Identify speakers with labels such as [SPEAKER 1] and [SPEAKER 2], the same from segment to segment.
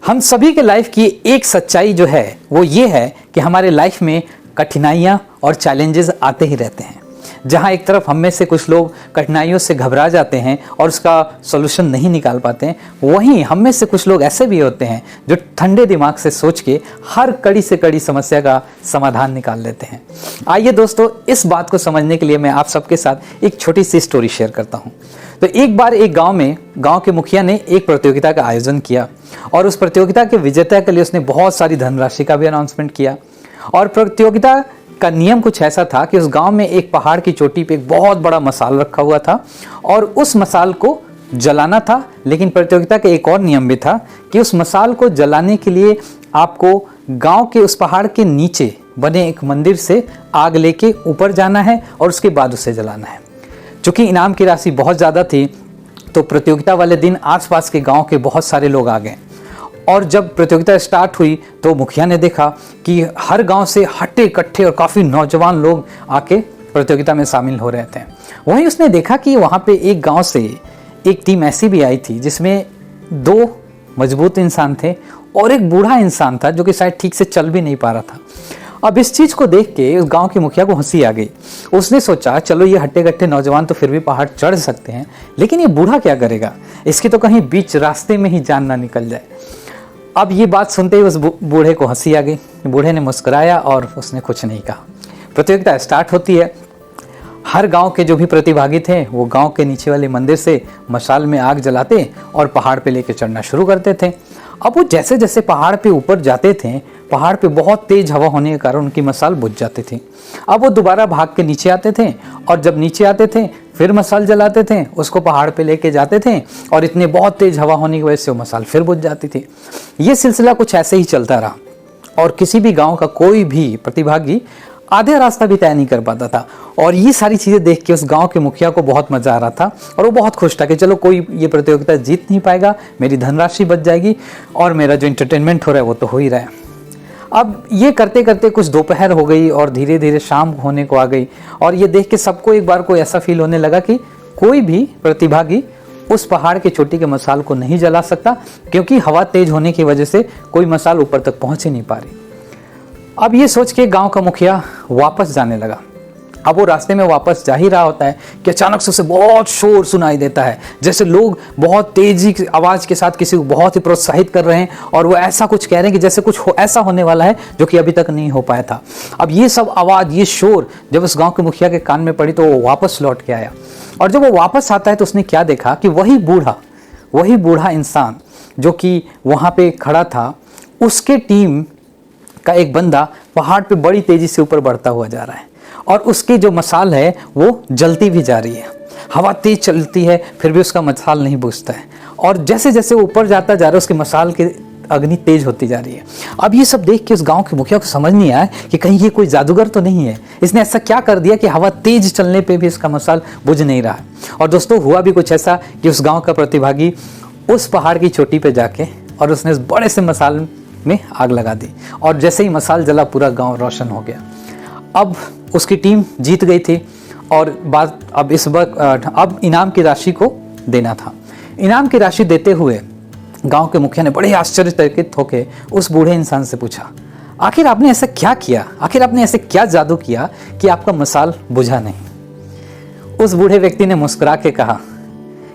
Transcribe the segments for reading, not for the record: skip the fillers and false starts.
[SPEAKER 1] हम सभी के लाइफ की एक सच्चाई जो है वो ये है कि हमारे लाइफ में कठिनाइयाँ और चैलेंजेस आते ही रहते हैं। जहाँ एक तरफ हम में से कुछ लोग कठिनाइयों से घबरा जाते हैं और उसका सॉल्यूशन नहीं निकाल पाते हैं, वहीं हम में से कुछ लोग ऐसे भी होते हैं जो ठंडे दिमाग से सोच के हर कड़ी से कड़ी समस्या का समाधान निकाल लेते हैं। आइए दोस्तों, इस बात को समझने के लिए मैं आप सबके साथ एक छोटी सी स्टोरी शेयर करता हूँ। तो एक बार एक गांव के मुखिया ने एक प्रतियोगिता का आयोजन किया और उस प्रतियोगिता के विजेता के लिए उसने बहुत सारी धनराशि का भी अनाउंसमेंट किया। और प्रतियोगिता का नियम कुछ ऐसा था कि उस गांव में एक पहाड़ की चोटी पे एक बहुत बड़ा मसाल रखा हुआ था और उस मसाल को जलाना था। लेकिन प्रतियोगिता के एक और नियम भी था कि उस मसाल को जलाने के लिए आपको गांव के उस पहाड़ के नीचे बने एक मंदिर से आग लेके ऊपर जाना है और उसके बाद उसे जलाना है। चूंकि इनाम की राशि बहुत ज़्यादा थी तो प्रतियोगिता वाले दिन आसपास के गांव के बहुत सारे लोग आ गए। और जब प्रतियोगिता स्टार्ट हुई तो मुखिया ने देखा कि हर गांव से हट्टे कट्ठे और काफ़ी नौजवान लोग आके प्रतियोगिता में शामिल हो रहे थे। वहीं उसने देखा कि वहाँ पे एक गांव से एक टीम ऐसी भी आई थी जिसमें 2 मजबूत इंसान थे और एक बूढ़ा इंसान था जो कि शायद ठीक से चल भी नहीं पा रहा था। अब इस चीज़ को देख के उस गांव के मुखिया को हंसी आ गई। उसने सोचा चलो ये हट्टे कट्टे नौजवान तो फिर भी पहाड़ चढ़ सकते हैं, लेकिन ये बूढ़ा क्या करेगा, इसकी तो कहीं बीच रास्ते में ही जान ना निकल जाए। अब ये बात सुनते ही उस बूढ़े को हंसी आ गई। बूढ़े ने मुस्कुराया और उसने कुछ नहीं कहा। प्रतियोगिता स्टार्ट होती है। हर गांव के जो भी प्रतिभागी थे वो गांव के नीचे वाले मंदिर से मशाल में आग जलाते और पहाड़ पे लेके चढ़ना शुरू करते थे। अब वो जैसे जैसे पहाड़ पे ऊपर जाते थे, पहाड़ पे बहुत तेज हवा होने के कारण उनकी मशाल बुझ जाती थी। अब वो दोबारा भाग के नीचे आते थे और जब नीचे आते थे फिर मशाल जलाते थे, उसको पहाड़ पे लेके जाते थे और इतने बहुत तेज हवा होने की वजह से वो मशाल फिर बुझ जाती थी। ये सिलसिला कुछ ऐसे ही चलता रहा और किसी भी गांव का कोई भी प्रतिभागी आधे रास्ता भी तय नहीं कर पाता था। और ये सारी चीज़ें देख के उस गांव के मुखिया को बहुत मज़ा आ रहा था और वो बहुत खुश था कि चलो कोई ये प्रतियोगिता जीत नहीं पाएगा, मेरी धनराशि बच जाएगी और मेरा जो एंटरटेनमेंट हो रहा है वो तो हो ही रहा है। अब ये करते करते कुछ दोपहर हो गई और धीरे धीरे शाम होने को आ गई और ये देख के सबको एक बार को ऐसा फील होने लगा कि कोई भी प्रतिभागी उस पहाड़ की चोटी के मसाल को नहीं जला सकता, क्योंकि हवा तेज होने की वजह से कोई मसाल ऊपर तक पहुंच ही नहीं पा रही। अब ये सोच के गांव का मुखिया वापस जाने लगा। अब वो रास्ते में वापस जा ही रहा होता है कि अचानक से उसे बहुत शोर सुनाई देता है, जैसे लोग बहुत तेजी की आवाज़ के साथ किसी को बहुत ही प्रोत्साहित कर रहे हैं और वो ऐसा कुछ कह रहे हैं कि जैसे कुछ ऐसा होने वाला है जो कि अभी तक नहीं हो पाया था। अब ये सब आवाज़, ये शोर जब उस गाँव के मुखिया के कान में पड़ी तो वो वापस लौट के आया। और जब वो वापस आता है तो उसने क्या देखा कि वही बूढ़ा इंसान जो कि वहाँ पे खड़ा था, उसके टीम का एक बंदा पहाड़ पे बड़ी तेजी से ऊपर बढ़ता हुआ जा रहा है और उसकी जो मसाल है वो जलती भी जा रही है। हवा तेज चलती है फिर भी उसका मसाल नहीं बुझता है और जैसे जैसे वो ऊपर जाता जा रहा है उसकी मसाल की अग्नि तेज होती जा रही है। अब ये सब देख के उस गांव के मुखिया को समझ नहीं आया कि कहीं ये कोई जादूगर तो नहीं है, इसने ऐसा क्या कर दिया कि हवा तेज चलने पे भी इसका मसाल बुझ नहीं रहा। और दोस्तों, हुआ भी कुछ ऐसा कि उस गाँव का प्रतिभागी उस पहाड़ की चोटी पर जाके और उसने उस बड़े से मसाल में आग लगा दी और जैसे ही मसाल जला पूरा गांव रोशन हो गया। अब उसकी टीम जीत गई थी और बात अब इस वक्त अब इनाम की राशि को देना था। इनाम की राशि देते हुए गांव के मुखिया ने बड़े आश्चर्यचकित होकर उस बूढ़े इंसान से पूछा, आखिर आपने ऐसा क्या किया, आखिर आपने ऐसे क्या जादू किया कि आपका मसाल बुझा नहीं। उस बूढ़े व्यक्ति ने मुस्कुरा के कहा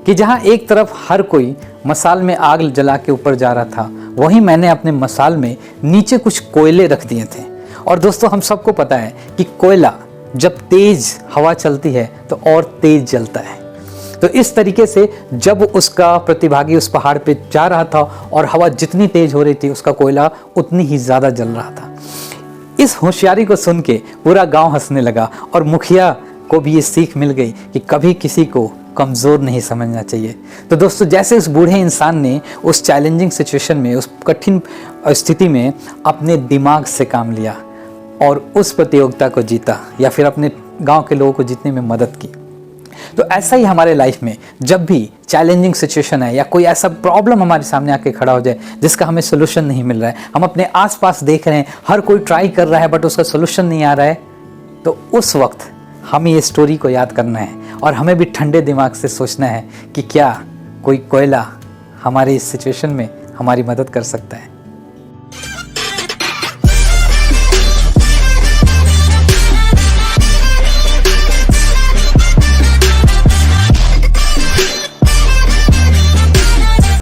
[SPEAKER 1] कि जहाँ एक तरफ हर कोई मसाल में आग जला के ऊपर जा रहा था, वहीं मैंने अपने मसाल में नीचे कुछ कोयले रख दिए थे। और दोस्तों, हम सबको पता है कि कोयला जब तेज हवा चलती है तो और तेज जलता है। तो इस तरीके से जब उसका प्रतिभागी उस पहाड़ पे जा रहा था और हवा जितनी तेज हो रही थी उसका कोयला उतनी ही ज़्यादा जल रहा था। इस होशियारी को सुन के पूरा गाँव हंसने लगा और मुखिया को भी ये सीख मिल गई कि कभी किसी को कमज़ोर नहीं समझना चाहिए। तो दोस्तों, जैसे उस बूढ़े इंसान ने उस चैलेंजिंग सिचुएशन में, उस कठिन स्थिति में अपने दिमाग से काम लिया और उस प्रतियोगिता को जीता या फिर अपने गांव के लोगों को जीतने में मदद की, तो ऐसा ही हमारे लाइफ में जब भी चैलेंजिंग सिचुएशन है या कोई ऐसा प्रॉब्लम हमारे सामने आके खड़ा हो जाए जिसका हमें सोल्यूशन नहीं मिल रहा है, हम अपने आसपास देख रहे हैं हर कोई ट्राई कर रहा है बट उसका सोल्यूशन नहीं आ रहा है, तो उस वक्त हमें ये स्टोरी को याद करना है और हमें भी ठंडे दिमाग से सोचना है कि क्या कोई कोयला हमारे इस सिचुएशन में हमारी मदद कर सकता है।